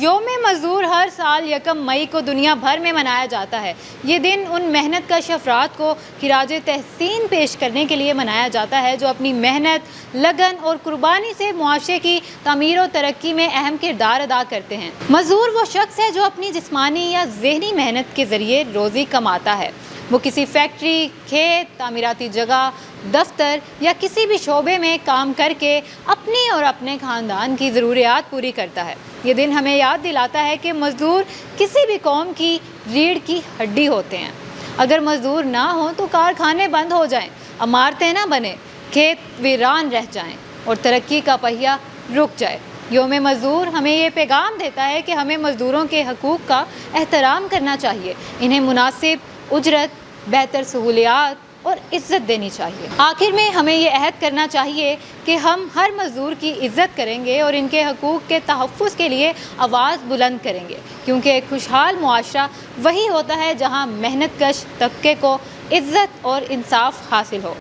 یوم مزدور ہر سال 1 مئی کو دنیا بھر میں منایا جاتا ہے۔ یہ دن ان محنت کش افراد کو خراج تحسین پیش کرنے کے لیے منایا جاتا ہے جو اپنی محنت، لگن اور قربانی سے معاشرے کی تعمیر و ترقی میں اہم کردار ادا کرتے ہیں۔ مزدور وہ شخص ہے جو اپنی جسمانی یا ذہنی محنت کے ذریعے روزی کماتا ہے۔ وہ کسی فیکٹری، کھیت، تعمیراتی جگہ، دفتر یا کسی بھی شعبے میں کام کر کے اپنی اور اپنے خاندان کی ضروریات پوری کرتا ہے۔ یہ دن ہمیں یاد دلاتا ہے کہ مزدور کسی بھی قوم کی ریڑھ کی ہڈی ہوتے ہیں۔ اگر مزدور نہ ہوں تو کارخانے بند ہو جائیں، عمارتیں نہ بنیں، کھیت ویران رہ جائیں اور ترقی کا پہیہ رک جائے۔ یوم مزدور ہمیں یہ پیغام دیتا ہے کہ ہمیں مزدوروں کے حقوق کا احترام کرنا چاہیے، انہیں مناسب اجرت، بہتر سہولیات اور عزت دینی چاہیے۔ آخر میں ہمیں یہ عہد کرنا چاہیے کہ ہم ہر مزدور کی عزت کریں گے اور ان کے حقوق کے تحفظ کے لیے آواز بلند کریں گے، کیونکہ ایک خوشحال معاشرہ وہی ہوتا ہے جہاں محنت کش طبقے کو عزت اور انصاف حاصل ہو۔